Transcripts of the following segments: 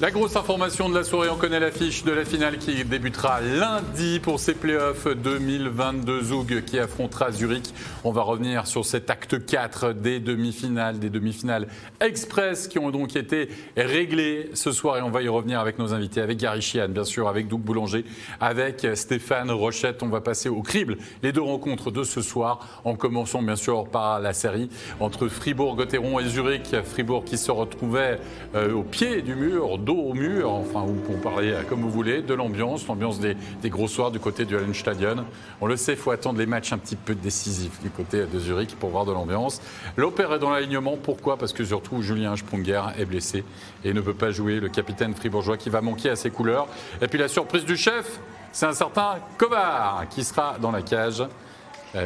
La grosse information de la soirée, on connaît l'affiche de la finale qui débutera lundi pour ces playoffs 2022. Zug qui affrontera Zurich. On va revenir sur cet acte 4 des demi-finales express qui ont donc été réglées ce soir. Et on va y revenir avec nos invités, avec Gary Sheehan, bien sûr, avec Doug Boulanger, avec Stéphane Rochette. On va passer au crible les deux rencontres de ce soir, en commençant bien sûr par la série entre Fribourg-Gotteron et Zurich. Fribourg qui se retrouvait au pied du mur, dos au mur, enfin, vous pouvez parler comme vous voulez, de l'ambiance des gros soirs du côté du Hallenstadion. On le sait, il faut attendre les matchs un petit peu décisifs du côté de Zurich pour voir de l'ambiance. L'Opère est dans l'alignement, pourquoi ? Parce que surtout Julien Sprunger est blessé et ne peut pas jouer, le capitaine fribourgeois qui va manquer à ses couleurs. Et puis la surprise du chef, c'est un certain Kovar qui sera dans la cage.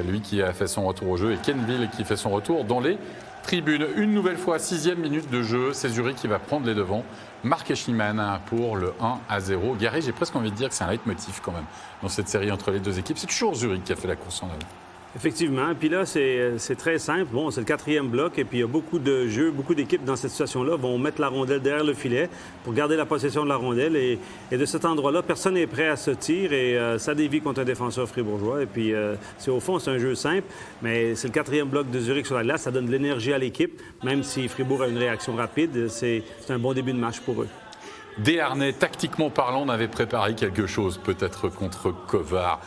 Lui qui a fait son retour au jeu et Kenville qui fait son retour dans les tribunes. Une nouvelle fois, 6e minute de jeu, c'est Zurich qui va prendre les devants. Marc Eschimann pour le 1-0. Gary, j'ai presque envie de dire que c'est un leitmotiv quand même dans cette série entre les deux équipes. C'est toujours Zurich qui a fait la course en avant. Effectivement. Puis là, c'est très simple. Bon, c'est le 4e bloc et puis il y a beaucoup de jeux, beaucoup d'équipes dans cette situation-là vont mettre la rondelle derrière le filet pour garder la possession de la rondelle. Et de cet endroit-là, personne n'est prêt à se tirer et ça dévie contre un défenseur fribourgeois. Et puis, au fond, c'est un jeu simple, mais c'est le 4e bloc de Zurich sur la glace. Ça donne de l'énergie à l'équipe, même si Fribourg a une réaction rapide. C'est un bon début de match pour eux. Desharnais, tactiquement parlant, on avait préparé quelque chose, peut-être contre Kovar,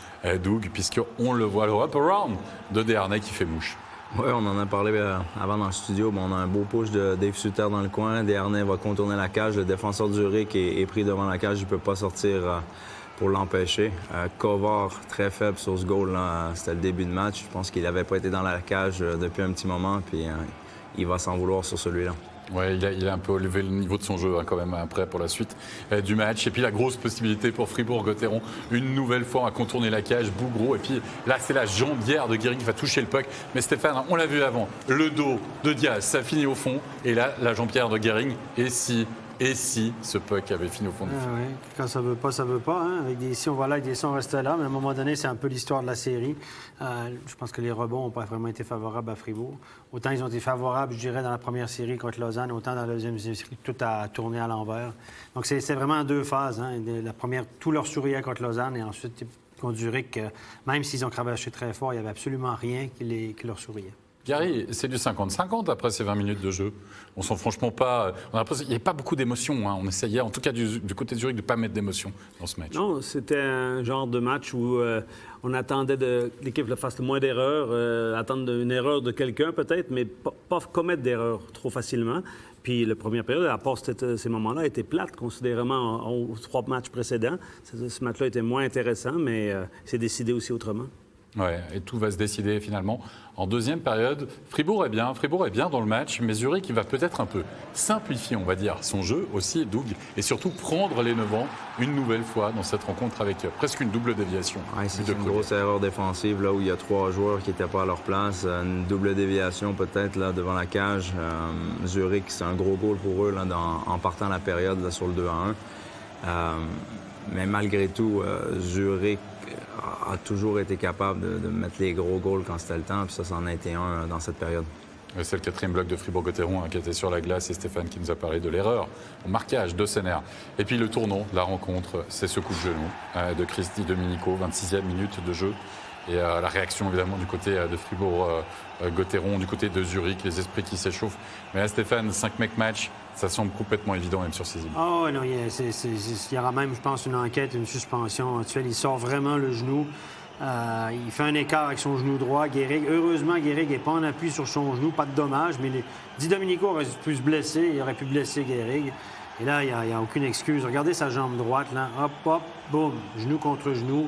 Doug, puisqu'on le voit, le wrap-around de Desharnais qui fait mouche. Oui, on en a parlé avant dans le studio. Bon, on a un beau push de Dave Sutter dans le coin. Desharnais va contourner la cage. Le défenseur de Zurich est pris devant la cage. Il ne peut pas sortir pour l'empêcher. Kovar, très faible sur ce goal. C'était le début de match. Je pense qu'il n'avait pas été dans la cage depuis un petit moment. Puis il va s'en vouloir sur celui-là. Oui, il a un peu élevé le niveau de son jeu quand même après pour la suite du match. Et puis la grosse possibilité pour Fribourg-Gotteron, une nouvelle fois à contourner la cage, Bougro. Et puis là, c'est la jambière de Guérin qui va toucher le puck. Mais Stéphane, on l'a vu avant, le dos de Diaz, ça finit au fond. Et là, la jambière de Guérin. Et si ce puck avait fini au fond du fond. Oui, quand ça veut pas, ça veut pas. Hein? Avec des si on va là, avec des si on reste là. Mais à un moment donné, c'est un peu l'histoire de la série. Je pense que les rebonds n'ont pas vraiment été favorables à Fribourg. Autant ils ont été favorables, je dirais, dans la première série contre Lausanne, autant dans la deuxième série, tout a tourné à l'envers. Donc c'est vraiment en deux phases. Hein? La première, tout leur souriait contre Lausanne et ensuite contre Zurich, même s'ils ont cravaché très fort, il n'y avait absolument rien qui leur souriait. Gary, c'est du 50-50 après ces 20 minutes de jeu. On sent franchement pas. Il n'y a pas beaucoup d'émotions. Hein. On essayait, en tout cas du côté de Zurich, de ne pas mettre d'émotions dans ce match. Non, c'était un genre de match où on attendait que l'équipe fasse le moins d'erreurs, attendre une erreur de quelqu'un peut-être, mais pas commettre d'erreurs trop facilement. Puis la première période, à part ces moments-là, était plate, considérablement aux 3 matchs précédents. Ce match-là était moins intéressant, mais c'est décidé aussi autrement. Oui, et tout va se décider finalement en deuxième période. Fribourg est bien dans le match, mais Zurich il va peut-être un peu simplifier, on va dire, son jeu aussi, Doug, et surtout prendre les devants une nouvelle fois dans cette rencontre avec presque une double déviation. Ouais, c'est une grosse erreur défensive là où il y a 3 joueurs qui n'étaient pas à leur place. Une double déviation peut-être là devant la cage. Zurich, c'est un gros goal pour eux là, en partant la période là, sur le 2-1. Mais malgré tout, Zurich a toujours été capable de mettre les gros goals quand c'était le temps, puis ça, c'en a été un dans cette période. C'est le 4e bloc de Fribourg-Gotteron qui était sur la glace et Stéphane qui nous a parlé de l'erreur au marquage de Senner. Et puis le tournant, la rencontre, c'est ce coup de genou de Cristi Domenico, 26e minute de jeu. Et la réaction évidemment du côté de Fribourg-Gotteron, du côté de Zurich, les esprits qui s'échauffent. Mais là, Stéphane, 5 mecs match, ça semble complètement évident même sur ces images. Ah non, il y aura même, je pense, une enquête, une suspension actuelle. Il sort vraiment le genou. Il fait un écart avec son genou droit, Guérig. Heureusement, Guérig n'est pas en appui sur son genou, pas de dommage, mais Di Domenico aurait pu se blesser, il aurait pu blesser Guérig. Et là, il n'y a aucune excuse. Regardez sa jambe droite, là. Hop, hop, boum, genou contre genou.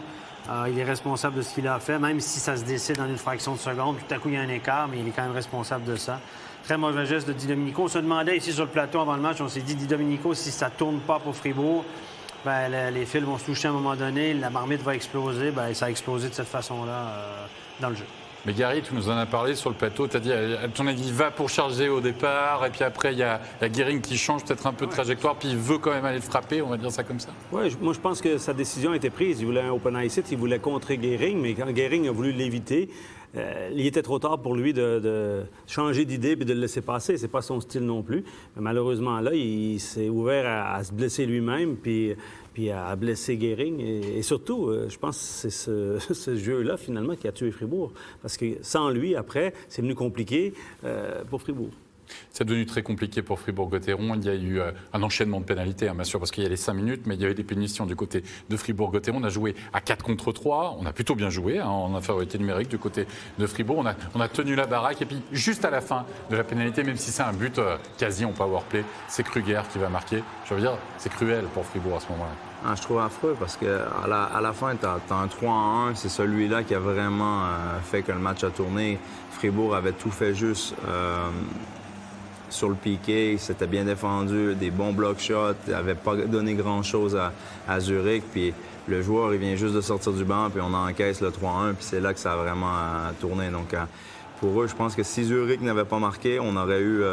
Il est responsable de ce qu'il a fait, même si ça se décide en une fraction de seconde. Tout à coup, il y a un écart, mais il est quand même responsable de ça. Très mauvais geste de Di Domenico. On se demandait ici sur le plateau avant le match, on s'est dit, Di Domenico, si ça ne tourne pas pour Fribourg, les fils vont se toucher à un moment donné, la marmite va exploser. Ça a explosé de cette façon-là dans le jeu. Mais Gary, tu nous en as parlé sur le plateau, tu as dit, à ton avis, il va pour charger au départ, et puis après, il y a Guérin qui change peut-être un peu de trajectoire, puis il veut quand même aller le frapper, on va dire ça comme ça. Oui, moi je pense que sa décision a été prise. Il voulait un open ice hit, il voulait contrer Guérin, mais quand Guérin a voulu l'éviter, il était trop tard pour lui de changer d'idée et de le laisser passer. C'est pas son style non plus. Mais malheureusement, là, il s'est ouvert à se blesser lui-même puis à blesser Gehrig. Et surtout, je pense que c'est ce jeu-là, finalement, qui a tué Fribourg. Parce que sans lui, après, c'est venu compliqué pour Fribourg. C'est devenu très compliqué pour Fribourg-Gotteron. Il y a eu un enchaînement de pénalités, bien sûr, parce qu'il y a les 5 minutes, mais il y avait des punitions du côté de Fribourg-Gotteron. On a joué à 4 contre 3. On a plutôt bien joué en infériorité numérique du côté de Fribourg. On a tenu la baraque. Et puis, juste à la fin de la pénalité, même si c'est un but quasi en powerplay, c'est Kruger qui va marquer. Je veux dire, c'est cruel pour Fribourg à ce moment-là. Ah, je trouve affreux parce qu'à la fin, tu as un 3-1. C'est celui-là qui a vraiment fait que le match a tourné. Fribourg avait tout fait juste. Sur le piqué, c'était bien défendu, des bons block shots, n'avait pas donné grand-chose à Zurich. Puis le joueur, il vient juste de sortir du banc, puis on encaisse le 3-1, puis c'est là que ça a vraiment tourné. Donc pour eux, je pense que si Zurich n'avait pas marqué, on aurait eu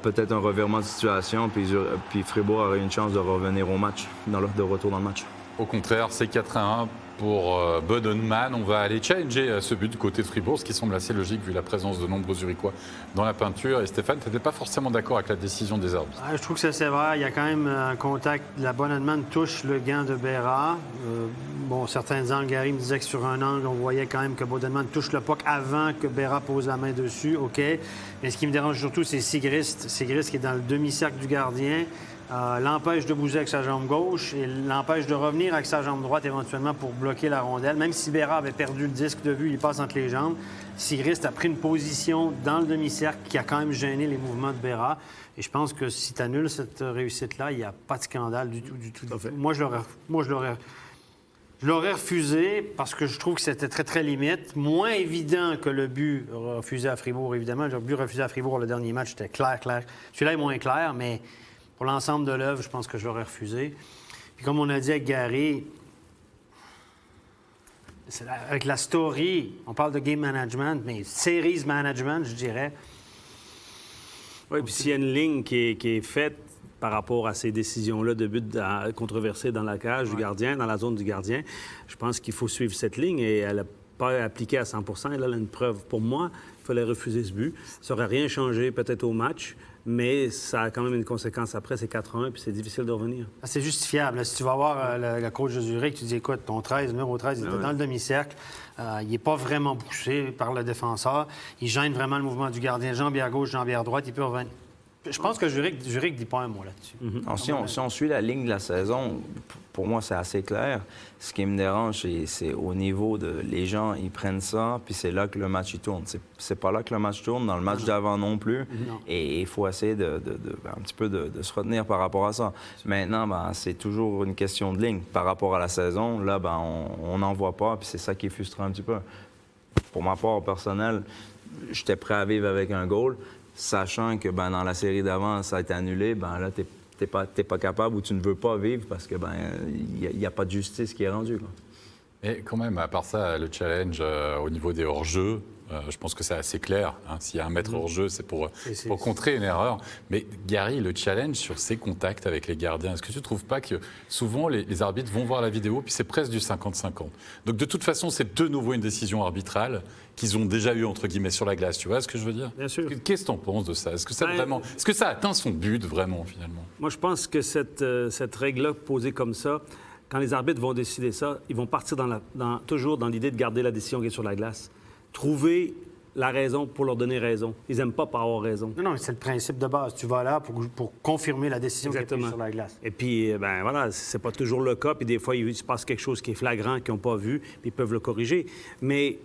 peut-être un revirement de situation, puis Fribourg aurait eu une chance de revenir au match, de retour dans le match. Au contraire, c'est 4-1 pour Bodenman. On va aller challenger ce but du côté de Fribourg, ce qui semble assez logique vu la présence de nombreux Zurichois dans la peinture. Et Stéphane, tu n'étais pas forcément d'accord avec la décision des arbitres. Je trouve que c'est sévère. Il y a quand même un contact. La Bodenman touche le gant de Berra. Certains angles, Gary me disait que sur un angle, on voyait quand même que Bodenman touche le puck avant que Berra pose la main dessus. OK. Mais ce qui me dérange surtout, c'est Sigrist. Sigrist qui est dans le demi-cercle du gardien. L'empêche de bouger avec sa jambe gauche et l'empêche de revenir avec sa jambe droite éventuellement pour bloquer la rondelle. Même si Berra avait perdu le disque de vue, il passe entre les jambes. Sigrist a pris une position dans le demi-cercle qui a quand même gêné les mouvements de Berra. Et je pense que si tu annules cette réussite-là, il n'y a pas de scandale du tout. Moi, je l'aurais refusé parce que je trouve que c'était très, très limite. Moins évident que le but refusé à Fribourg, évidemment. Le but refusé à Fribourg, le dernier match, c'était clair. Celui-là est moins clair, mais pour l'ensemble de l'œuvre, je pense que je l'aurais refusé. Puis comme on a dit avec Gary, avec la story, on parle de game management, mais series management, je dirais. Oui, puis s'il y a une ligne qui est faite par rapport à ces décisions-là de but controversées dans la cage du gardien, dans la zone du gardien, je pense qu'il faut suivre cette ligne et elle n'a pas appliqué à 100 %. Et là, elle a une preuve. Pour moi, il fallait refuser ce but. Ça n'aurait rien changé peut-être au match, mais ça a quand même une conséquence après. C'est 4-1, puis c'est difficile de revenir. C'est justifiable. Si tu vas voir le coach de Zurich, tu dis, écoute, ton numéro 13, il était dans le demi-cercle. Il n'est pas vraiment poussé par le défenseur. Il gêne vraiment le mouvement du gardien. Jambière gauche, jambière droite, il peut revenir. Je pense que Zurich ne dit pas un mot là-dessus. Si on suit la ligne de la saison, pour moi, c'est assez clair. Ce qui me dérange, c'est au niveau de... Les gens, ils prennent ça, puis c'est là que le match, il tourne. C'est pas là que le match tourne, dans le match d'avant non plus. Non. Et il faut essayer un petit peu de se retenir par rapport à ça. Maintenant, c'est toujours une question de ligne. Par rapport à la saison, là, on n'en voit pas, puis c'est ça qui est frustrant un petit peu. Pour ma part personnelle, j'étais prêt à vivre avec un goal. Sachant que dans la série d'avant, ça a été annulé, là, t'es pas capable ou tu ne veux pas vivre parce que il n'y a pas de justice qui est rendue. Quoi. Et quand même, à part ça, le challenge au niveau des hors-jeux, je pense que c'est assez clair. S'il y a un maître hors-jeu, c'est pour contrer une erreur. Mais Gary, le challenge sur ses contacts avec les gardiens, est-ce que tu ne trouves pas que souvent les arbitres vont voir la vidéo, puis c'est presque du 50-50 ? Donc de toute façon, c'est de nouveau une décision arbitrale qu'ils ont déjà eue, entre guillemets, sur la glace. Tu vois ce que je veux dire ? Bien sûr. Qu'est-ce que tu en penses de ça ? Est-ce que ça atteint son but, vraiment, finalement ? Moi, je pense que cette règle-là, posée comme ça, quand les arbitres vont décider ça, ils vont partir toujours dans l'idée de garder la décision qui est sur la glace. Trouver la raison pour leur donner raison. Ils n'aiment pas avoir raison. Non, c'est le principe de base. Tu vas là pour confirmer la décision qui est prise sur la glace. Et puis, voilà, c'est pas toujours le cas. Puis des fois, il se passe quelque chose qui est flagrant, qu'ils n'ont pas vu, puis ils peuvent le corriger. Mais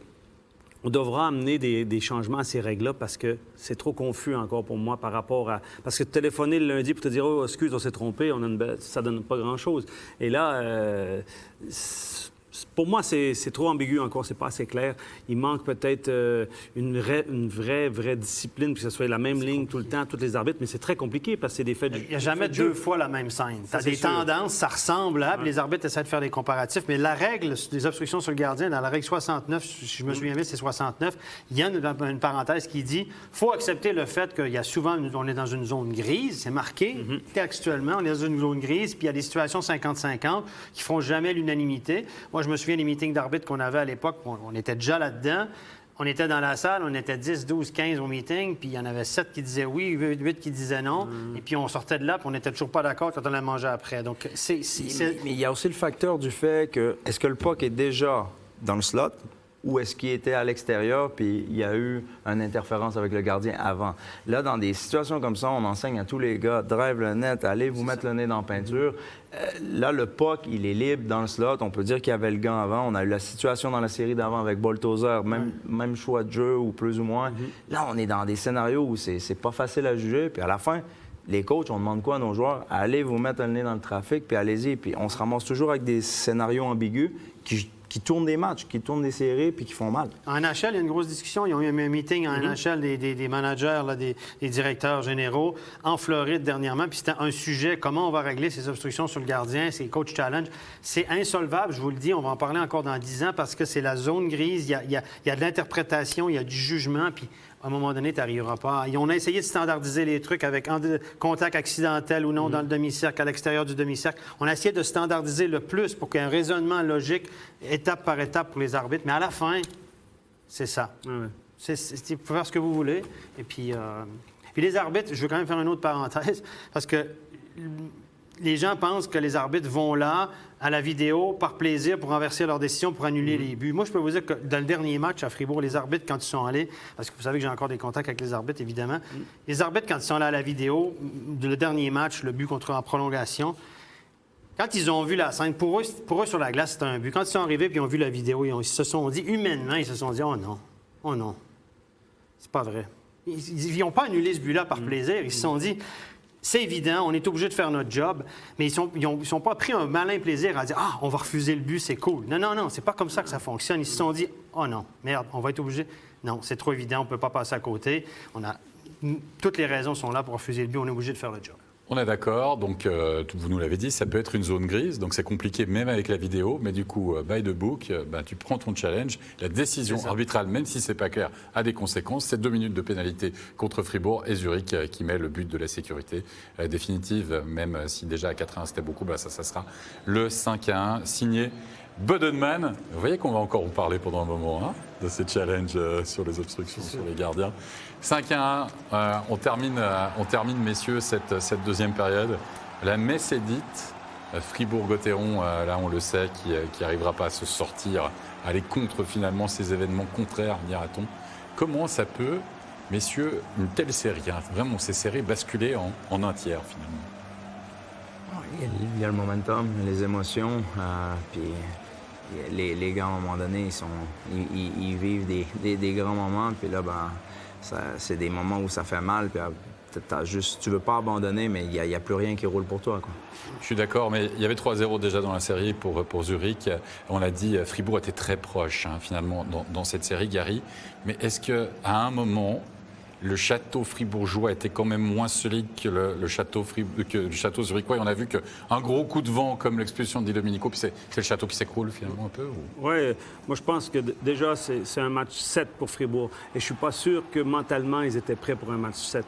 on devra amener des changements à ces règles-là parce que c'est trop confus encore pour moi par rapport à... Parce que téléphoner le lundi pour te dire « Oh, excuse, on s'est trompé », ça donne pas grand-chose. Et là... Pour moi, c'est trop ambigu encore, c'est pas assez clair. Il manque peut-être une vraie discipline, que ce soit la même ligne tout le temps, tous les arbitres, mais c'est très compliqué parce que c'est des faits de jeu. Il n'y a jamais deux fois la même scène. Tu as des tendances, ça ressemble, puis les arbitres essaient de faire des comparatifs, mais la règle des obstructions sur le gardien, dans la règle 69, si je me souviens bien, c'est 69, il y a une parenthèse qui dit « faut accepter le fait qu'il y a souvent, on est dans une zone grise, c'est marqué, textuellement, on est dans une zone grise, puis il y a des situations 50-50 qui ne feront jamais l'unanimité. » Moi, Moi, je me souviens des meetings d'arbitres qu'on avait à l'époque. On était déjà là-dedans. On était dans la salle, on était 10, 12, 15 au meeting, puis il y en avait 7 qui disaient oui, 8 qui disaient non. Et puis on sortait de là, puis on n'était toujours pas d'accord quand on allait manger après. Donc, Mais il y a aussi le facteur du fait que, est-ce que le puck est déjà dans le slot ou est-ce qu'il était à l'extérieur, puis il y a eu une interférence avec le gardien avant? Là, dans des situations comme ça, on enseigne à tous les gars, drive le net, allez vous mettre le nez dans la peinture. Là, le puck, il est libre dans le slot. On peut dire qu'il y avait le gant avant. On a eu la situation dans la série d'avant avec Boltozer, même choix de jeu ou plus ou moins. Là, on est dans des scénarios où c'est pas facile à juger. Puis à la fin, les coachs, on demande quoi à nos joueurs? Allez vous mettre le nez dans le trafic, puis allez-y. Puis on se ramasse toujours avec des scénarios ambigus qui tournent des matchs, qui tournent des séries, puis qui font mal. En NHL, il y a une grosse discussion. Ils ont eu un meeting en NHL des managers, là, des directeurs généraux en Floride dernièrement. Puis c'était un sujet, comment on va régler ces obstructions sur le gardien, ces coach challenge. C'est insolvable, je vous le dis. On va en parler encore dans 10 ans parce que c'est la zone grise. Il y a de l'interprétation, il y a du jugement. Puis à un moment donné, tu n'arriveras pas. On a essayé de standardiser les trucs avec contact accidentel ou non dans le demi-cercle, à l'extérieur du demi-cercle. On a essayé de standardiser le plus pour qu'il y ait un raisonnement logique, étape par étape pour les arbitres. Mais à la fin, c'est ça. Vous pouvez faire ce que vous voulez. Et puis les arbitres, je veux quand même faire une autre parenthèse, parce que les gens pensent que les arbitres vont là, à la vidéo, par plaisir, pour renverser leur décision, pour annuler les buts. Moi, je peux vous dire que dans le dernier match à Fribourg, les arbitres, quand ils sont allés, parce que vous savez que j'ai encore des contacts avec les arbitres, évidemment, les arbitres, quand ils sont allés à la vidéo, le dernier match, le but contre en prolongation, quand ils ont vu la scène, pour eux sur la glace, c'était un but. Quand ils sont arrivés et ils ont vu la vidéo, ils se sont dit, humainement, ils se sont dit, oh non, c'est pas vrai. Ils n'ont pas annulé ce but-là par plaisir. Ils se sont dit, c'est évident, on est obligé de faire notre job, mais ils sont pas pris un malin plaisir à dire, on va refuser le but, c'est cool. Non, c'est pas comme ça que ça fonctionne. Ils se sont dit, oh non, merde, on va être obligé. Non, c'est trop évident, on peut pas passer à côté. Toutes les raisons sont là pour refuser le but, on est obligé de faire le job. On est d'accord, donc vous nous l'avez dit, ça peut être une zone grise, donc c'est compliqué même avec la vidéo, mais du coup, by the book, tu prends ton challenge, la décision arbitrale, même si c'est pas clair, a des conséquences. C'est 2 minutes de pénalité contre Fribourg et Zurich qui met le but de la sécurité définitive, même si déjà à 4-1 c'était beaucoup, ça sera le 5-1, signé Bodenman. Vous voyez qu'on va encore vous parler pendant un moment de ces challenges sur les obstructions, sur les gardiens. 5-1, on termine, messieurs, cette deuxième période. La messe est dite. Fribourg-Gotteron, là, on le sait, qui n'arrivera pas à se sortir, à aller contre, finalement, ces événements contraires, dira-t-on. Comment ça peut, messieurs, une telle série, vraiment, ces séries basculer en un tiers, finalement? Il y a le momentum, les émotions, puis les gars, à un moment donné, ils vivent des grands moments, puis là, c'est des moments où ça fait mal, puis tu veux pas abandonner, mais il n'y a plus rien qui roule pour toi, quoi. Je suis d'accord, mais il y avait 3-0 déjà dans la série pour Zurich. On l'a dit, Fribourg était très proche, finalement, dans cette série, Gary. Mais est-ce qu'à un moment, le château fribourgeois était quand même moins solide que le château zurichois? Et on a vu qu'un gros coup de vent, comme l'expulsion de Di Domenico, puis c'est le château qui s'écroule finalement un peu? Oui, moi je pense que déjà c'est un match 7 pour Fribourg. Et je suis pas sûr que mentalement ils étaient prêts pour un match 7,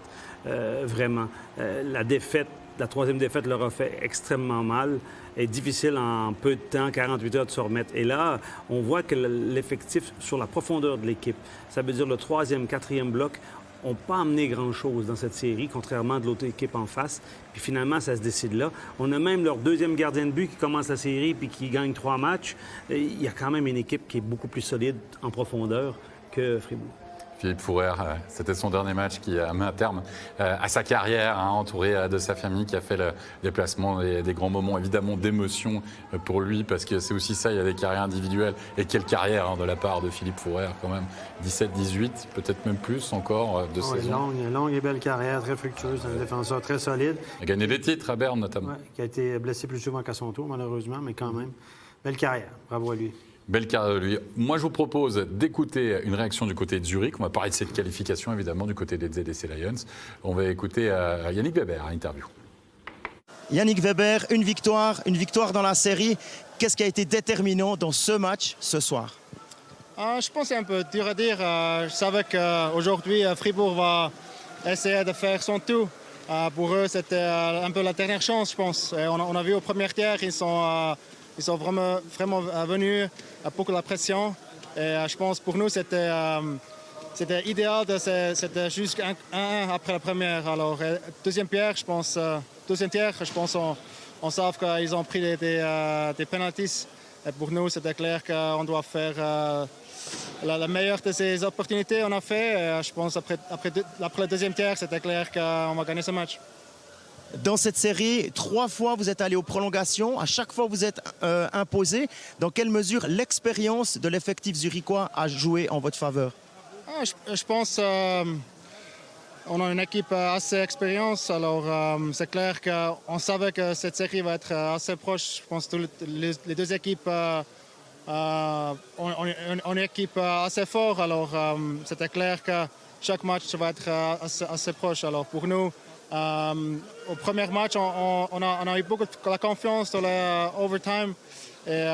vraiment. La troisième défaite leur a fait extrêmement mal et difficile en peu de temps, 48 heures, de se remettre. Et là, on voit que l'effectif sur la profondeur de l'équipe, ça veut dire le troisième, quatrième bloc, n'ont pas amené grand-chose dans cette série, contrairement de l'autre équipe en face. Puis finalement, ça se décide là. On a même leur deuxième gardien de but qui commence la série puis qui gagne 3 matchs. Il y a quand même une équipe qui est beaucoup plus solide en profondeur que Fribourg. Philippe Fourer, c'était son dernier match qui a mis un terme à sa carrière, entouré de sa famille, qui a fait le déplacement, des grands moments évidemment d'émotion pour lui, parce que c'est aussi ça, il y a des carrières individuelles. Et quelle carrière de la part de Philippe Fourer, quand même. 17-18, peut-être même plus encore de saison. Longue et belle carrière, très fructueuse, un défenseur très solide. Il a gagné des titres à Berne notamment. Ouais, qui a été blessé plus souvent qu'à son tour, malheureusement, mais quand même, belle carrière. Bravo à lui. Belle carrière de lui. Moi, je vous propose d'écouter une réaction du côté de Zurich. On va parler de cette qualification, évidemment, du côté des ZSC Lions. On va écouter Yannick Weber, interview. Yannick Weber, une victoire dans la série. Qu'est-ce qui a été déterminant dans ce match ce soir? Je pense que c'est un peu dur à dire. Je savais qu'aujourd'hui, Fribourg va essayer de faire son tout. Pour eux, c'était un peu la dernière chance, je pense. Et on a vu au premier tiers, ils sont Ils sont vraiment venus à beaucoup de la pression. Et je pense pour nous, c'était idéal. C'était juste 1-1 après la première. Alors, deuxième tiers, je pense, on savait qu'ils ont pris des penalties. Et pour nous, c'était clair qu'on doit faire la meilleure de ces opportunités. On a fait. Et je pense après le deuxième tiers, c'était clair qu'on va gagner ce match. Dans cette série, 3 fois vous êtes allé aux prolongations, à chaque fois vous êtes imposé. Dans quelle mesure l'expérience de l'effectif zurichois a joué en votre faveur? Je pense on a une équipe assez expérience. Alors c'est clair qu'on savait que cette série va être assez proche. Je pense que les deux équipes ont une équipe assez forte. Alors c'était clair que chaque match va être assez proche. Alors pour nous, au premier match, on a eu beaucoup de la confiance dans l'overtime et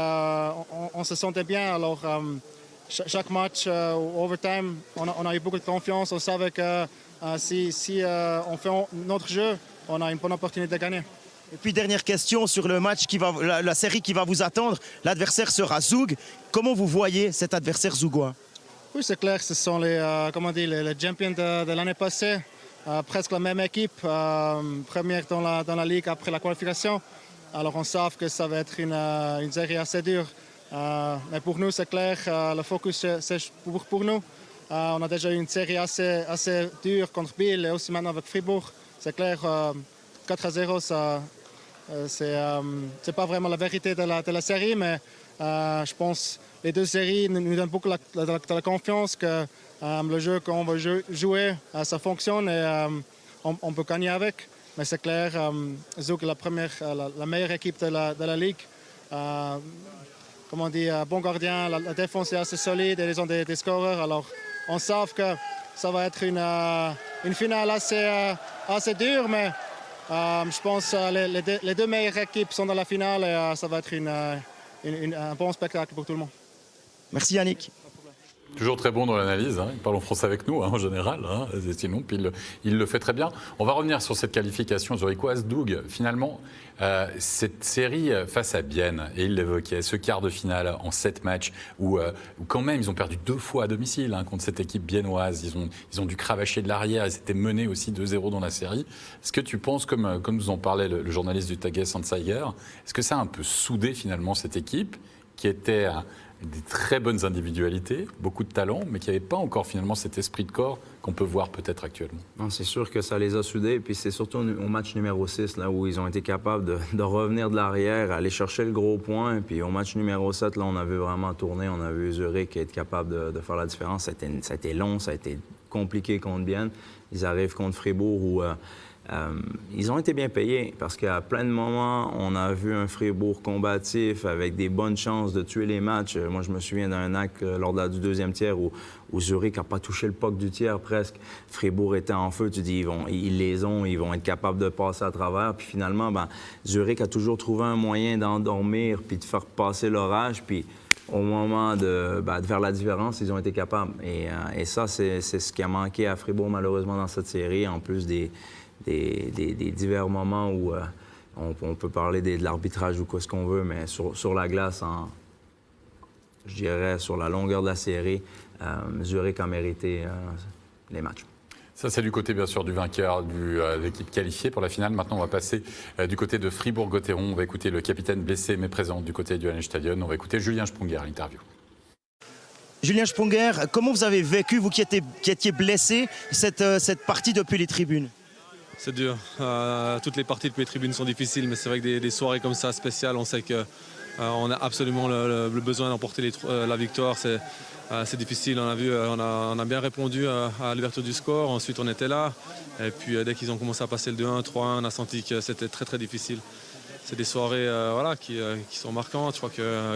on se sentait bien. Alors, chaque match au overtime, on a eu beaucoup de confiance. On savait que si on fait notre jeu, on a une bonne opportunité de gagner. Et puis dernière question sur le match la série qui va vous attendre. L'adversaire sera Zug. Comment vous voyez cet adversaire zougois? Oui, c'est clair, ce sont les champions de l'année passée. Presque la même équipe, première dans la ligue après la qualification. Alors on sait que ça va être une série assez dure. Mais pour nous, c'est clair, le focus c'est pour nous. On a déjà eu une série assez dure contre Biel et aussi maintenant avec Fribourg. C'est clair, 4-0, c'est pas vraiment la vérité de la série, mais je pense que les deux séries nous donnent beaucoup de la confiance que le jeu qu'on va jouer, ça fonctionne et on peut gagner avec. Mais c'est clair, Zug est la meilleure équipe de la ligue. Comme on dit, bon gardien, la défense est assez solide et ils ont des scoreurs. Alors on sait que ça va être une finale assez dure, mais je pense que les deux meilleures équipes sont dans la finale et ça va être un bon spectacle pour tout le monde. Merci Yannick. Toujours très bon dans l'analyse, il parle en français avec nous en général, sinon puis il le fait très bien. On va revenir sur cette qualification zurichoise. Doug, finalement, cette série face à Bienne, et il l'évoquait, ce quart de finale en 7 matchs, où quand même ils ont perdu 2 fois à domicile contre cette équipe biennoise, ils ont dû cravacher de l'arrière, ils étaient menés aussi 2-0 dans la série. Est-ce que tu penses, comme nous en parlait le journaliste du Tages Anzeiger, est-ce que ça a un peu soudé finalement cette équipe qui était des très bonnes individualités, beaucoup de talent, mais qui n'avaient pas encore finalement cet esprit de corps qu'on peut voir peut-être actuellement? C'est sûr que ça les a soudés. Puis c'est surtout au match numéro 6, là, où ils ont été capables de revenir de l'arrière, aller chercher le gros point. Puis au match numéro 7, là, on a vu vraiment tourner. On a vu Zurich être capable de faire la différence. Ça a été long, ça a été compliqué contre Bienne. Ils arrivent contre Fribourg où ils ont été bien payés parce qu'à plein de moments, on a vu un Fribourg combatif avec des bonnes chances de tuer les matchs. Moi, je me souviens d'un acte lors du deuxième tiers où Zurich n'a pas touché le puck du tiers presque. Fribourg était en feu. Tu dis, ils vont être capables de passer à travers. Puis finalement, Zurich a toujours trouvé un moyen d'endormir puis de faire passer l'orage. Puis au moment de faire la différence, ils ont été capables. Et ça, c'est ce qui a manqué à Fribourg malheureusement dans cette série, en plus des divers moments où on peut parler de l'arbitrage ou quoi ce qu'on veut, mais sur la glace, je dirais sur la longueur de la série, Zurich a mérité les matchs. Ça, c'est du côté, bien sûr, du vainqueur, de l'équipe qualifiée pour la finale. Maintenant, on va passer du côté de Fribourg-Gotteron. On va écouter le capitaine blessé mais présent du côté du Hallenstadion. On va écouter Julien Sprunger à l'interview. Julien Sprunger, comment vous avez vécu, vous qui étiez blessé, cette partie depuis les tribunes? C'est dur. Toutes les parties depuis les tribunes sont difficiles, mais c'est vrai que des soirées comme ça spéciales, on sait qu'on a absolument le besoin d'emporter la victoire. C'est difficile. On a vu, on a bien répondu à l'ouverture du score. Ensuite, on était là. Et puis, dès qu'ils ont commencé à passer le 2-1, 3-1, on a senti que c'était très, très difficile. C'est des soirées qui sont marquantes. Je crois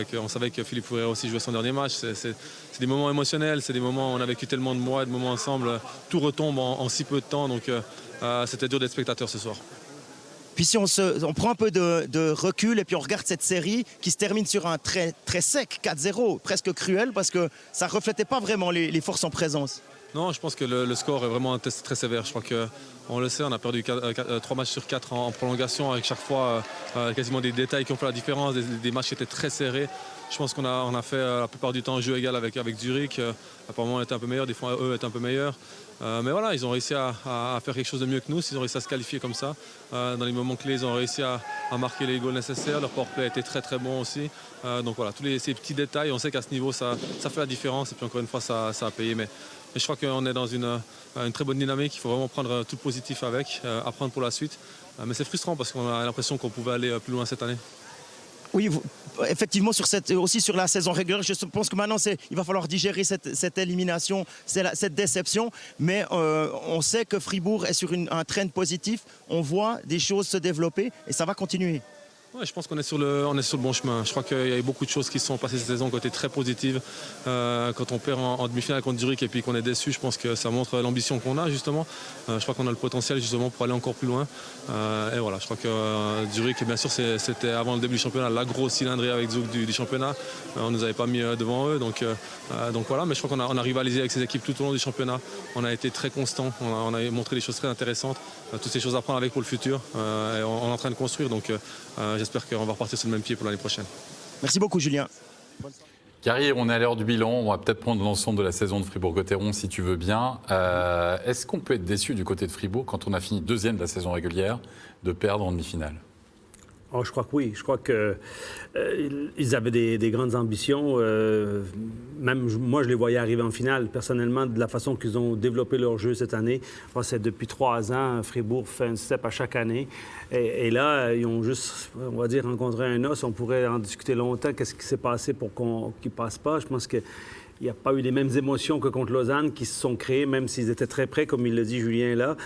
qu'on savait que Philippe Fourrière aussi jouait son dernier match. C'est des moments émotionnels. C'est des moments où on a vécu tellement de mois et de moments ensemble. Tout retombe en si peu de temps. Donc, c'était dur d'être spectateur ce soir. Puis si on prend un peu de recul et puis on regarde cette série qui se termine sur un très, très sec, 4-0, presque cruel, parce que ça ne reflétait pas vraiment les forces en présence. Non, je pense que le score est vraiment un test très sévère. Je crois qu'on le sait, on a perdu 3 matchs sur 4 en prolongation, avec chaque fois quasiment des détails qui ont fait la différence, des matchs qui étaient très serrés. Je pense qu'on a fait la plupart du temps jeu égal avec Zurich. Apparemment, on était un peu meilleurs, des fois eux étaient un peu meilleurs. Mais voilà, ils ont réussi à faire quelque chose de mieux que nous. Ils ont réussi à se qualifier comme ça. Dans les moments clés, ils ont réussi à marquer les goals nécessaires. Leur powerplay a été très très bon aussi. Donc voilà, tous ces petits détails, on sait qu'à ce niveau, ça fait la différence. Et puis encore une fois, ça a payé. Mais je crois qu'on est dans une très bonne dynamique. Il faut vraiment prendre tout le positif avec, apprendre pour la suite. Mais c'est frustrant parce qu'on a l'impression qu'on pouvait aller plus loin cette année. Oui, effectivement, aussi sur la saison régulière, je pense que maintenant, il va falloir digérer cette élimination, cette déception. Mais on sait que Fribourg est sur un trend positif. On voit des choses se développer et ça va continuer. Ouais, je pense qu'on est sur le bon chemin. Je crois qu'il y a eu beaucoup de choses qui se sont passées cette saison qui ont été très positives. Quand on perd en demi-finale contre Zurich et puis qu'on est déçu, je pense que ça montre l'ambition qu'on a justement. Je crois qu'on a le potentiel justement pour aller encore plus loin. Et voilà, je crois que Zurich, bien sûr, c'était avant le début du championnat la grosse cylindrée avec Zug du championnat. On ne nous avait pas mis devant eux. Donc voilà, mais je crois qu'on a rivalisé avec ces équipes tout au long du championnat. On a été très constant. On a montré des choses très intéressantes. Toutes ces choses à prendre avec pour le futur. Et on est en train de construire. Donc j'espère qu'on va repartir sur le même pied pour l'année prochaine. Merci beaucoup, Julien. Carrie, on est à l'heure du bilan. On va peut-être prendre l'ensemble de la saison de Fribourg-Gotteron, si tu veux bien. Est-ce qu'on peut être déçu du côté de Fribourg quand on a fini deuxième de la saison régulière de perdre en demi-finale? Oh, je crois que oui. Je crois qu'ils avaient des grandes ambitions. Même moi, je les voyais arriver en finale. Personnellement, de la façon qu'ils ont développé leur jeu cette année, c'est depuis 3 ans, Fribourg fait un step à chaque année. Et là, ils ont juste, on va dire, rencontré un os. On pourrait en discuter longtemps. Qu'est-ce qui s'est passé pour qu'ils ne passent pas? Je pense que il n'y a pas eu les mêmes émotions que contre Lausanne qui se sont créées, même s'ils étaient très près, comme il le dit Julien là.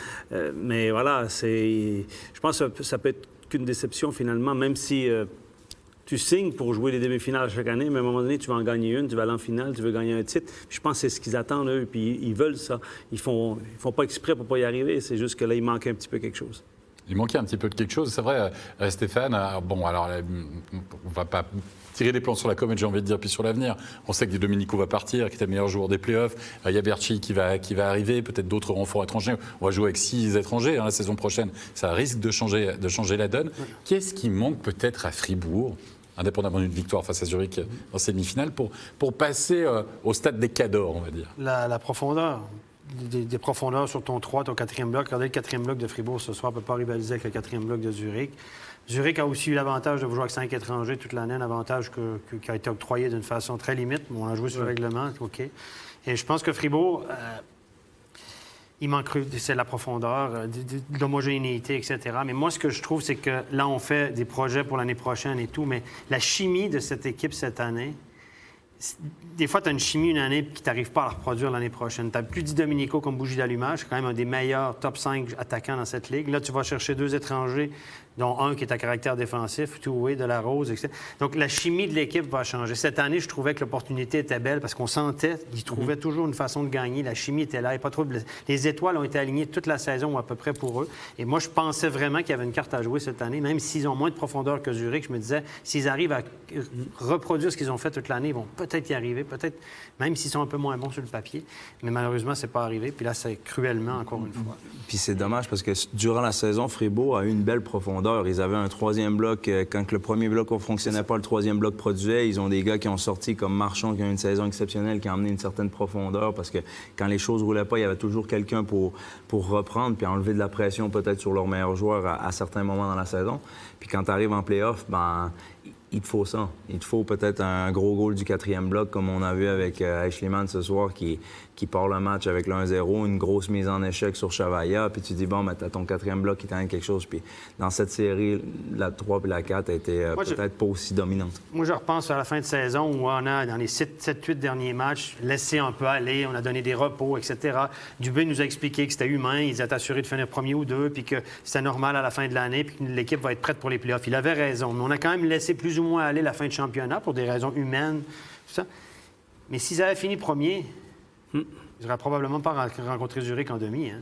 Mais voilà, je pense que ça peut être qu'une déception finalement, même si tu signes pour jouer les demi-finales chaque année, mais à un moment donné, tu vas en gagner une, tu vas aller en finale, tu veux gagner un titre. Je pense que c'est ce qu'ils attendent, eux, puis ils veulent ça. Ils font pas exprès pour pas y arriver, c'est juste que là, il manque un petit peu quelque chose. Il manquait un petit peu de quelque chose, c'est vrai, Stéphane. Bon, alors, on va pas tirer des plans sur la comète, j'ai envie de dire, puis sur l'avenir. On sait que Domenico va partir, qui était le meilleur joueur des playoffs. Il y a Berchi qui va arriver, peut-être d'autres renforts étrangers. On va jouer avec 6 étrangers la saison prochaine. Ça risque de changer la donne. Ouais. Qu'est-ce qui manque peut-être à Fribourg, indépendamment d'une victoire face à Zurich dans ces demi-finales, pour passer au stade des cadors, on va dire? La profondeur. Des profondeurs sur ton 3, ton 4e bloc. Regardez le 4e bloc de Fribourg ce soir, ne peut pas rivaliser avec le 4e bloc de Zurich. Zurich a aussi eu l'avantage de jouer avec 5 étrangers toute l'année, un avantage qui a été octroyé d'une façon très limite. On a joué sur le règlement, OK. Et je pense que Fribourg, il manque, c'est la profondeur, de l'homogénéité, etc. Mais moi, ce que je trouve, c'est que là, on fait des projets pour l'année prochaine et tout, mais la chimie de cette équipe cette année, des fois, tu as une chimie une année qui t'arrive pas à la reproduire l'année prochaine. Tu n'as plus dit Domenico comme bougie d'allumage. C'est quand même un des meilleurs top 5 attaquants dans cette ligue. Là, tu vas chercher 2 étrangers, dont un qui est à caractère défensif, Toué, Delarose, etc. Donc, la chimie de l'équipe va changer. Cette année, je trouvais que l'opportunité était belle parce qu'on sentait qu'ils trouvaient toujours une façon de gagner. La chimie était là. Et pas trop de... Les étoiles ont été alignées toute la saison à peu près pour eux. Et moi, je pensais vraiment qu'il y avait une carte à jouer cette année. Même s'ils ont moins de profondeur que Zurich, je me disais, s'ils arrivent à reproduire ce qu'ils ont fait toute l'année, ils vont peut-être y arriver. Peut-être, même s'ils sont un peu moins bons sur le papier. Mais malheureusement, c'est pas arrivé. Puis là, c'est cruellement, encore une fois. Puis c'est dommage parce que durant la saison, Fribourg a eu une belle profondeur. Ils avaient un 3e bloc. Quand le premier bloc ne fonctionnait pas, le 3e bloc produisait. Ils ont des gars qui ont sorti comme Marchand, qui ont une saison exceptionnelle, qui a amené une certaine profondeur parce que quand les choses ne roulaient pas, il y avait toujours quelqu'un pour reprendre puis enlever de la pression peut-être sur leurs meilleurs joueurs à certains moments dans la saison. Puis quand tu arrives en play-off, il te faut ça. Il te faut peut-être un gros goal du 4e bloc, comme on a vu avec Schliemann ce soir, qui part le match avec le 1-0, une grosse mise en échec sur Chavaya, puis tu dis, bon, t'as ton 4e bloc qui t'amène quelque chose. Puis dans cette série, la 3 et la 4 a été peut-être pas aussi dominante. Moi, je repense à la fin de saison où on a, dans les 7-8 derniers matchs, laissé un peu aller, on a donné des repos, etc. Dubé nous a expliqué que c'était humain, ils étaient assurés de finir premier ou deux, puis que c'était normal à la fin de l'année, puis que l'équipe va être prête pour les playoffs. Il avait raison, mais on a quand même laissé plus ou moins aller la fin de championnat pour des raisons humaines, tout ça. Mais s'ils avaient fini premier, ils n'auraient probablement pas rencontré Zurich en demi. Hein?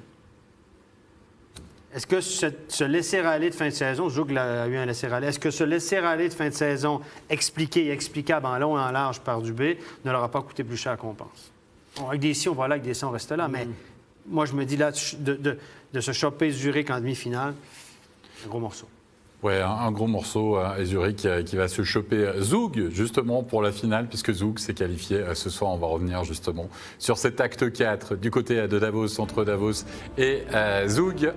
Est-ce que ce laisser-aller de fin de saison, Zoug a eu un laisser-aller, est-ce que ce laisser-aller de fin de saison expliqué et explicable en long et en large par Dubé ne leur a pas coûté plus cher qu'on pense? Avec des si, on va là, avec des si, on reste là. Mais moi, je me dis là, de se choper Zurich en demi-finale, un gros morceau. Ouais, un gros morceau à Zurich qui va se choper Zug, justement, pour la finale, puisque Zug s'est qualifié ce soir. On va revenir justement sur cet acte 4 du côté de Davos, entre Davos et Zug.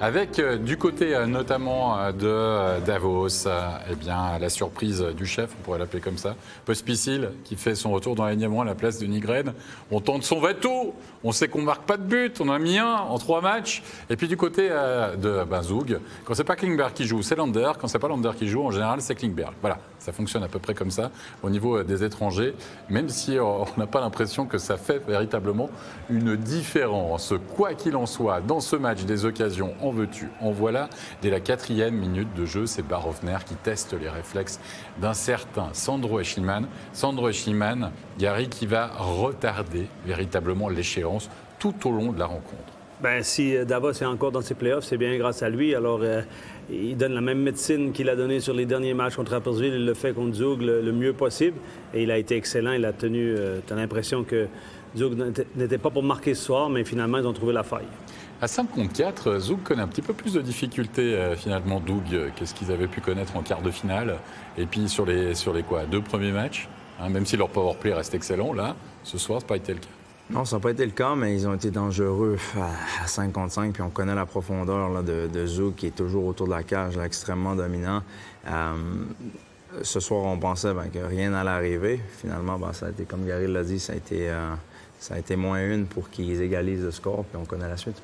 Avec du côté notamment de Davos, eh bien, la surprise du chef, on pourrait l'appeler comme ça, Pospisil, qui fait son retour dans l'alignement à la place de Nygren. On tente son veto, on sait qu'on ne marque pas de but, on en a mis un en 3 matchs. Et puis du côté de Zug, quand c'est pas Klingberg qui joue, c'est Lander. Quand c'est pas Lander qui joue, en général, c'est Klingberg. Voilà, ça fonctionne à peu près comme ça au niveau des étrangers, même si on n'a pas l'impression que ça fait véritablement une différence. Quoi qu'il en soit, dans ce match des occasions, en veux-tu, en voilà. Dès la 4e minute de jeu, c'est Barovner qui teste les réflexes d'un certain Sandro Eschiman. Sandro Eschiman, Gary, qui va retarder véritablement l'échéance tout au long de la rencontre. Ben, si Davos est encore dans ses playoffs, c'est bien grâce à lui. Alors, il donne la même médecine qu'il a donnée sur les derniers matchs contre Rapperswil. Il le fait contre Zug le mieux possible. Et il a été excellent. Il a tenu... tu as l'impression que Zug n'était pas pour marquer ce soir, mais finalement, ils ont trouvé la faille. À 5 contre 4, Zug connaît un petit peu plus de difficultés finalement, Doug, qu'est-ce qu'ils avaient pu connaître en quart de finale. Et puis sur les 2 premiers matchs, même si leur powerplay reste excellent, là, ce soir, ça n'a pas été le cas. Non, ça n'a pas été le cas, mais ils ont été dangereux à 5 contre 5. Puis on connaît la profondeur là, de Zug qui est toujours autour de la cage, là, extrêmement dominant. Ce soir, on pensait que rien n'allait arriver. Finalement, ça a été, comme Gary l'a dit, ça a été -1 pour qu'ils égalisent le score, puis on connaît la suite.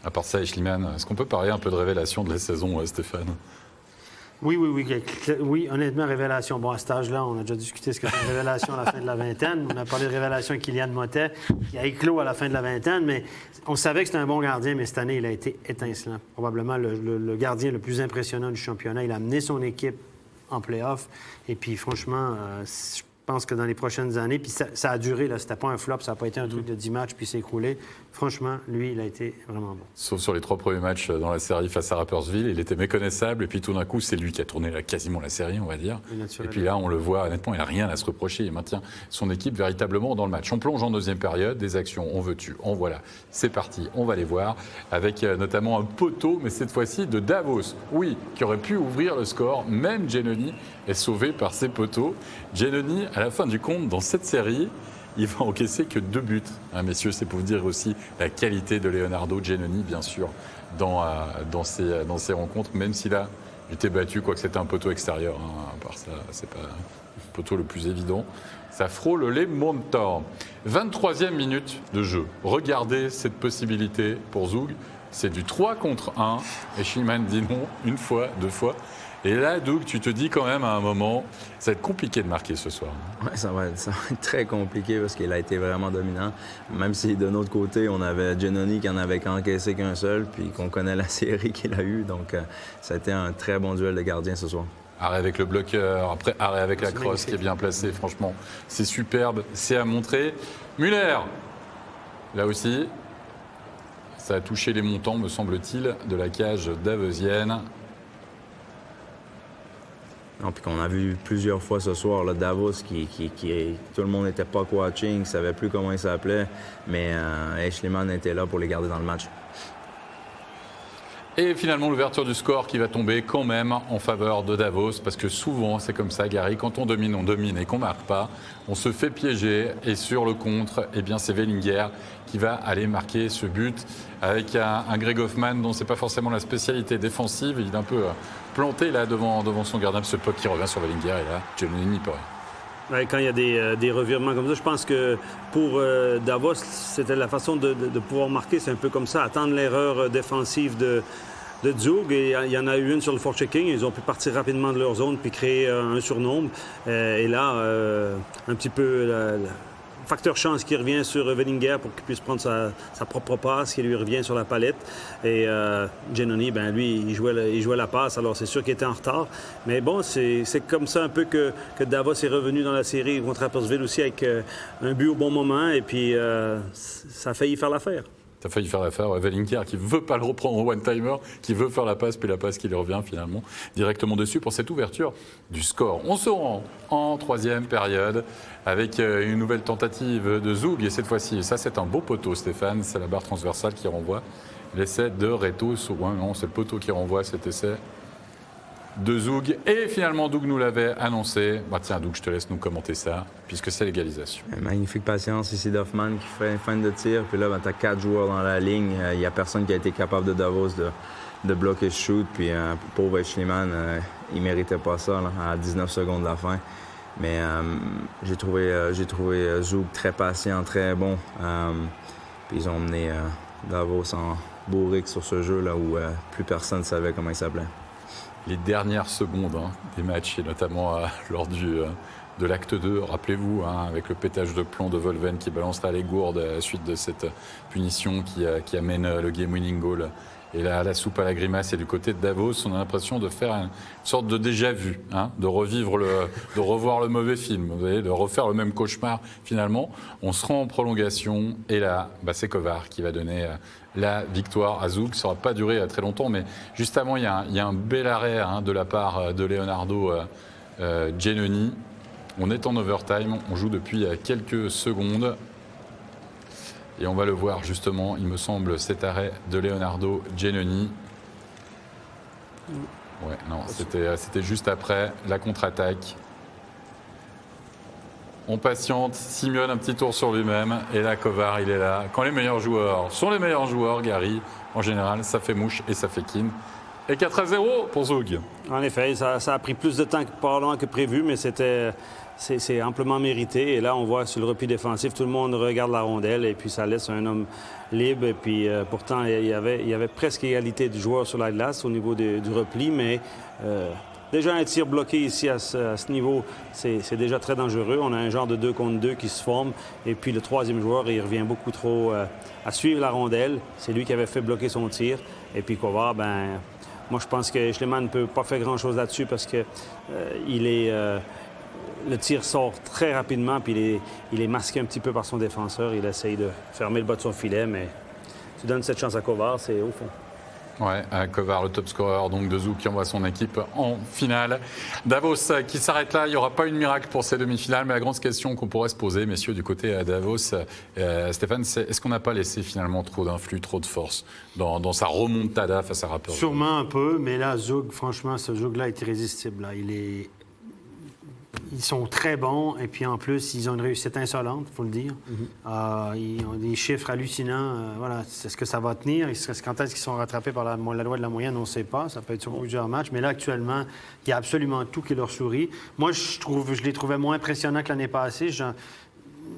À part ça, Eschiman, est-ce qu'on peut parler un peu de révélation de la saison, Stéphane? Oui, honnêtement, révélation. Bon, à cet âge-là, on a déjà discuté ce que c'est une révélation à la fin de la vingtaine. On a parlé de révélation avec Kylian Motet, qui a éclos à la fin de la vingtaine, mais on savait que c'était un bon gardien, mais cette année, il a été étincelant. Probablement le gardien le plus impressionnant du championnat. Il a amené son équipe en play-off. Et puis, franchement, je pense que dans les prochaines années, puis ça a duré, là, c'était pas un flop, ça n'a pas été un truc de 10 matchs puis s'est écroulé. Franchement, lui, il a été vraiment bon. Sauf sur les 3 premiers matchs dans la série face à Rapperswil, il était méconnaissable et puis tout d'un coup, c'est lui qui a tourné quasiment la série, on va dire. Et puis là, on le voit, honnêtement, il n'a rien à se reprocher, il maintient son équipe véritablement dans le match. On plonge en 2e période, des actions, on veut-tu, en voilà. C'est parti, on va les voir, avec notamment un poteau, mais cette fois-ci de Davos, oui, qui aurait pu ouvrir le score, même Giannoni est sauvé par ses poteaux. Giannoni, à la fin du compte, dans cette série, il va encaisser que 2 buts. Messieurs, c'est pour vous dire aussi la qualité de Leonardo Giannoni, bien sûr, dans ces rencontres, même s'il a été battu, quoique c'était un poteau extérieur. À part ça, c'est pas le poteau le plus évident. Ça frôle les montants. 23e minute de jeu. Regardez cette possibilité pour Zug. C'est du 3 contre 1. Et Eschiman dit non, 1 fois, 2 fois. Et là, Doug, tu te dis quand même à un moment, ça va être compliqué de marquer ce soir. Oui, ça va être très compliqué parce qu'il a été vraiment dominant. Même si de notre côté, on avait Giannoni qui en avait encaissé qu'un seul, puis qu'on connaît la série qu'il a eue. Donc, ça a été un très bon duel de gardiens ce soir. Arrêt avec le bloqueur, après arrêt avec la crosse qui est bien placée. Franchement, c'est superbe, c'est à montrer. Muller, là aussi, ça a touché les montants, me semble-t-il, de la cage davosienne. Non, puis qu'on a vu plusieurs fois ce soir, là, Davos, tout le monde n'était pas coaching, ne savait plus comment il s'appelait, mais Eschiman était là pour les garder dans le match. Et finalement, l'ouverture du score qui va tomber quand même en faveur de Davos, parce que souvent, c'est comme ça, Gary, quand on domine et qu'on ne marque pas, on se fait piéger. Et sur le contre, eh bien, c'est Wellinger qui va aller marquer ce but avec un Greg Hoffman dont ce n'est pas forcément la spécialité défensive. Il est un peu planté là devant son gardien, ce puck qui revient sur Wellinger, et là, Giannoni n'y peut rien. Ouais, quand il y a des revirements comme ça, je pense que pour Davos, c'était la façon de pouvoir marquer. C'est un peu comme ça, attendre l'erreur défensive de Zug. Et il y en a eu une sur le forechecking. Ils ont pu partir rapidement de leur zone puis créer un surnombre. Et là, un petit peu le facteur chance qui revient sur Wellinger pour qu'il puisse prendre sa propre passe qui lui revient sur la palette. Et Giannoni, lui, il jouait la passe. Alors, c'est sûr qu'il était en retard. Mais bon, c'est comme ça un peu que Davos est revenu dans la série contre Rapperswil aussi avec un but au bon moment. Et puis, ça a failli faire l'affaire. T'as failli faire l'affaire. Wellinker qui veut pas le reprendre au one-timer, qui veut faire la passe, puis la passe qui lui revient finalement directement dessus pour cette ouverture du score. On se rend en troisième période avec une nouvelle tentative de Zug. Et cette fois-ci, ça c'est un beau poteau, Stéphane. C'est la barre transversale qui renvoie. L'essai de Reto. Ouais, non, c'est le poteau qui renvoie cet essai de Zug. Et finalement, Doug nous l'avait annoncé. Bah, tiens, Doug, je te laisse nous commenter ça, puisque c'est l'égalisation. Magnifique patience ici d'Hoffman qui fait une fin de tir. Puis là, tu as 4 joueurs dans la ligne. Il n'y a personne qui a été capable de Davos de bloquer le shoot. Puis pauvre Schliemann, il ne méritait pas ça là, à 19 secondes de la fin. Mais j'ai trouvé Zug très patient, très bon. Puis ils ont emmené Davos en bourrique sur ce jeu-là où plus personne ne savait comment il s'appelait. Les dernières secondes des matchs, et notamment lors de l'acte 2, rappelez-vous, avec le pétage de plomb de Volven qui balancera les gourdes à la suite de cette punition qui amène le game-winning goal. Et là, la soupe à la grimace, et du côté de Davos, on a l'impression de faire une sorte de déjà-vu, de revoir le mauvais film, vous voyez, de refaire le même cauchemar finalement. On se rend en prolongation, et là, c'est Kovar qui va donner la victoire à Zug. Ça n'aura pas duré très longtemps, mais juste avant, il y a un bel arrêt de la part de Leonardo Giannoni. On est en overtime, on joue depuis quelques secondes. Et on va le voir justement, il me semble, cet arrêt de Leonardo Giannoni. Ouais, non, c'était juste après la contre-attaque. On patiente, Simeone un petit tour sur lui-même, et là, Kovar, il est là. Quand les meilleurs joueurs sont les meilleurs joueurs, Gary, en général, ça fait mouche et ça fait kin. Et 4-0 pour Zug. En effet, ça a pris plus de temps que prévu, mais c'est amplement mérité. Et là, on voit sur le repli défensif, tout le monde regarde la rondelle et puis ça laisse un homme libre. Et puis pourtant, il y avait presque égalité de joueurs sur la glace au niveau du repli, mais déjà un tir bloqué ici à ce niveau, c'est déjà très dangereux. On a un genre de 2 contre 2 qui se forme. Et puis le troisième joueur, il revient beaucoup trop à suivre la rondelle. C'est lui qui avait fait bloquer son tir. Et puis Kovar, moi, je pense que Schliemann ne peut pas faire grand-chose là-dessus parce que le tir sort très rapidement puis il est masqué un petit peu par son défenseur. Il essaye de fermer le bas de son filet, mais tu donnes cette chance à Kovar, c'est au fond. Ouais, Kovar, le top scorer donc de Zug qui envoie son équipe en finale. Davos qui s'arrête là, il n'y aura pas une miracle pour ces demi-finales, mais la grande question qu'on pourrait se poser, messieurs, du côté à Davos, Stéphane, c'est est-ce qu'on n'a pas laissé finalement trop d'influx, trop de force dans sa remontada face à Rapperswil? Sûrement un peu, mais là, Zug, franchement, ce Zug-là est irrésistible. Là. Ils sont très bons, et puis en plus, ils ont une réussite insolente, il faut le dire. Ils ont des chiffres hallucinants. Voilà. Est-ce que ça va tenir? Quand est-ce qu'ils sont rattrapés par la loi de la moyenne? On ne sait pas. Ça peut être sur plusieurs matchs. Mais là, actuellement, il y a absolument tout qui leur sourit. Moi, je les trouvais moins impressionnants que l'année passée.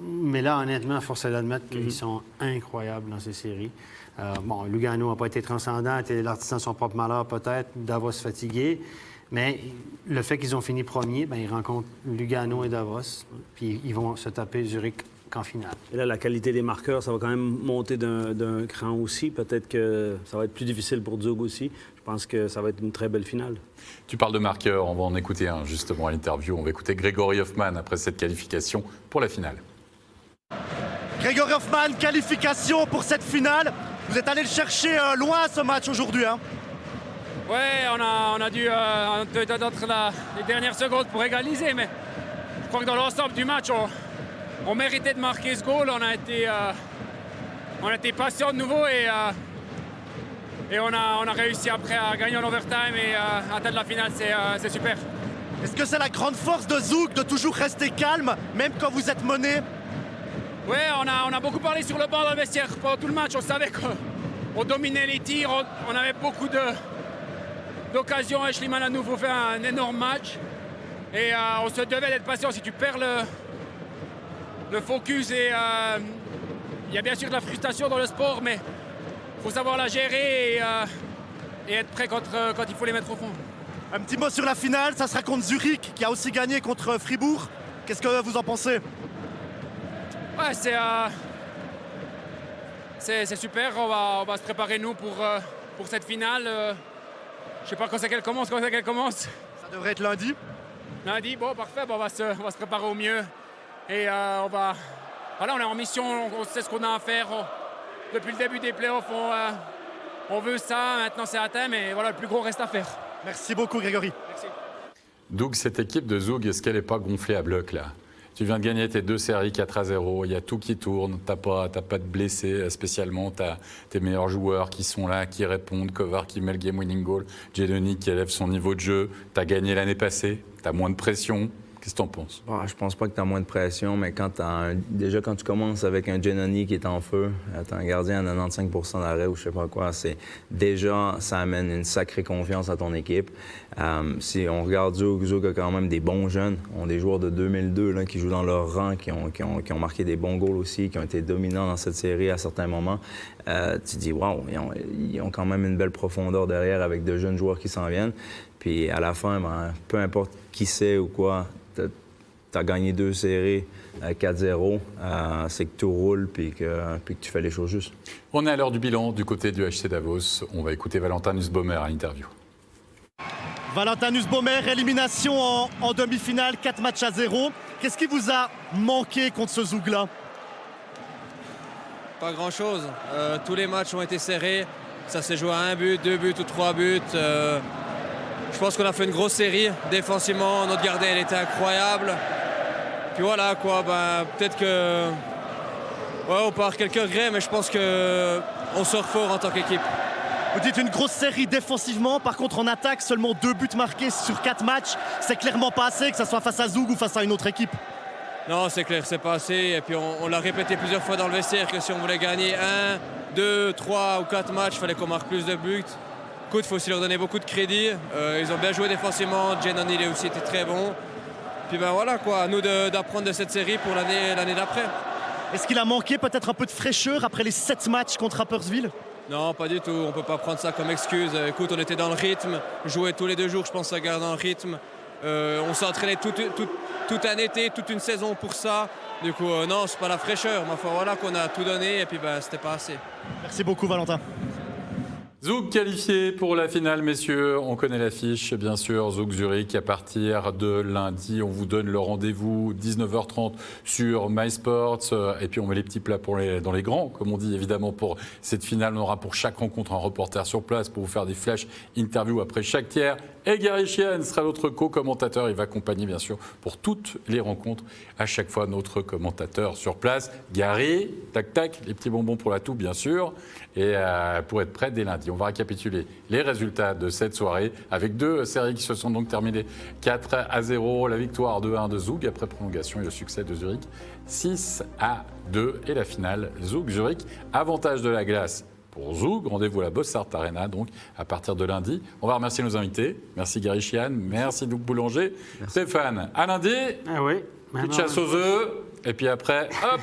Mais là, honnêtement, force est d'admettre qu'ils sont incroyables dans ces séries. Lugano n'a pas été transcendant, était l'artisan de son propre malheur peut-être, Davos fatigué. Mais le fait qu'ils ont fini premier, ils rencontrent Lugano et Davos, puis ils vont se taper Zurich qu'en finale. Et là, la qualité des marqueurs, ça va quand même monter d'un cran aussi. Peut-être que ça va être plus difficile pour Zug aussi. Je pense que ça va être une très belle finale. Tu parles de marqueurs, on va en écouter un justement à l'interview. On va écouter Grégory Hoffman après cette qualification pour la finale. Grégory Hoffman, qualification pour cette finale. Vous êtes allé le chercher loin ce match aujourd'hui. Ouais, on a dû attendre les dernières secondes pour égaliser, mais je crois que dans l'ensemble du match, on méritait de marquer ce goal. On a été patient de nouveau et on a réussi après à gagner en overtime et atteindre la finale, c'est super. Est-ce que c'est la grande force de Zug de toujours rester calme, même quand vous êtes mené? Ouais, on a beaucoup parlé sur le banc dans le vestiaire pendant tout le match. On savait qu'on dominait les tirs, on avait beaucoup d'occasions. Et Schliemann a à nouveau fait un énorme match. Et on se devait d'être patient. Si tu perds le focus, et il y a bien sûr de la frustration dans le sport, mais il faut savoir la gérer et être prêt quand il faut les mettre au fond. Un petit mot sur la finale, ça sera contre Zurich, qui a aussi gagné contre Fribourg. Qu'est-ce que vous en pensez? Ouais, c'est super. On va se préparer, nous, pour cette finale. Je sais pas quand c'est qu'elle commence. Ça devrait être lundi. Lundi, bon, parfait. Bon, on va se préparer au mieux. Et voilà, on est en mission, on sait ce qu'on a à faire. depuis le début des playoffs, on veut ça, maintenant c'est atteint, mais voilà, le plus gros reste à faire. Merci beaucoup, Grégory. Merci. Doug, cette équipe de Zoug, est-ce qu'elle n'est pas gonflée à bloc là? Tu viens de gagner tes 2 séries 4-0, il y a tout qui tourne, t'as pas de blessés spécialement, tu as tes meilleurs joueurs qui sont là, qui répondent, Kovar qui met le game-winning goal, Jedoni qui élève son niveau de jeu, tu as gagné l'année passée, tu as moins de pression. Qu'est-ce que tu en penses? Bon, je pense pas que tu as moins de pression, mais déjà quand tu commences avec un Giannoni qui est en feu, tu as un gardien à 95 % d'arrêt ou je sais pas quoi, déjà ça amène une sacrée confiance à ton équipe. Si on regarde Zoug a quand même des bons jeunes, ont des joueurs de 2002 là, qui jouent dans leur rang, qui ont marqué des bons goals aussi, qui ont été dominants dans cette série à certains moments. Tu te dis, waouh, ils ont quand même une belle profondeur derrière avec de jeunes joueurs qui s'en viennent. Puis à la fin, peu importe qui c'est ou quoi, tu as gagné 2 séries 4-0, c'est que tout roule puis que tu fais les choses justes. On est à l'heure du bilan du côté du HC Davos. On va écouter Valentin Nussbaumer à l'interview. Valentin Nussbaumer, élimination en demi-finale, 4-0. Qu'est-ce qui vous a manqué contre ce Zoug-là? Pas grand-chose. Tous les matchs ont été serrés. Ça s'est joué à 1 but, 2 buts ou 3 buts. Je pense qu'on a fait une grosse série. Défensivement, notre gardien elle était incroyable. Puis voilà, quoi, peut-être que... Ouais, on part quelques regrets, mais je pense qu'on sort fort en tant qu'équipe. Vous dites une grosse série défensivement, par contre en attaque, seulement 2 buts marqués sur 4 matchs. C'est clairement pas assez, que ce soit face à Zoug ou face à une autre équipe. Non, c'est clair, c'est pas assez. Et puis on l'a répété plusieurs fois dans le vestiaire que si on voulait gagner 1, 2, 3 ou 4 matchs, il fallait qu'on marque plus de buts. Écoute, il faut aussi leur donner beaucoup de crédit. Ils ont bien joué défensivement. Giannoni il aussi était très bon. Puis voilà, quoi, à nous d'apprendre de cette série pour l'année d'après. Est-ce qu'il a manqué peut-être un peu de fraîcheur après les 7 matchs contre Rapperswil? Non, pas du tout. On ne peut pas prendre ça comme excuse. Écoute, on était dans le rythme. Jouer tous les 2 jours, je pense, ça garde dans le rythme. On s'est entraîné tout un été, toute une saison pour ça. Du coup, non, c'est pas la fraîcheur. Ma foi, voilà qu'on a tout donné et puis c'était pas assez. Merci beaucoup, Valentin. Zoug qualifié pour la finale, messieurs. On connaît l'affiche, bien sûr. Zoug Zurich à partir de lundi. On vous donne le rendez-vous 19h30 sur MySports. Et puis on met les petits plats dans les grands, comme on dit évidemment pour cette finale. On aura pour chaque rencontre un reporter sur place pour vous faire des flash interviews après chaque tiers. Et Gary Sheehan sera notre co-commentateur. Il va accompagner, bien sûr, pour toutes les rencontres, à chaque fois notre commentateur sur place. Gary, tac, tac, les petits bonbons pour la toux, bien sûr, et pour être prêt dès lundi. On va récapituler les résultats de cette soirée avec 2 séries qui se sont donc terminées 4-0. La victoire 2-1 de Zoug après prolongation et le succès de Zurich 6-2. Et la finale, Zoug-Zurich, avantage de la glace pour Zoug. Rendez-vous à la Bossart Arena, donc à partir de lundi. On va remercier nos invités. Merci Gary Sheehan, merci Doug Boulanger. Merci. Stéphane, à lundi. Ah oui. Petite chasse aux œufs. Et puis après, hop,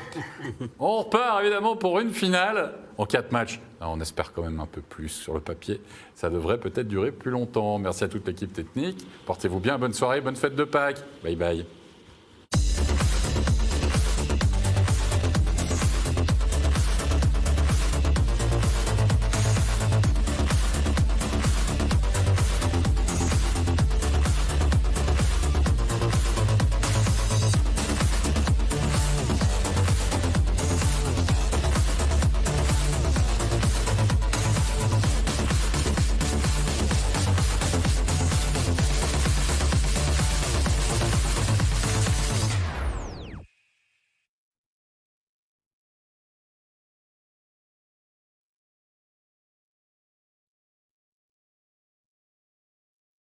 on repart évidemment pour une finale en 4 matchs. Alors, on espère quand même un peu plus sur le papier. Ça devrait peut-être durer plus longtemps. Merci à toute l'équipe technique. Portez-vous bien. Bonne soirée, bonne fête de Pâques. Bye bye.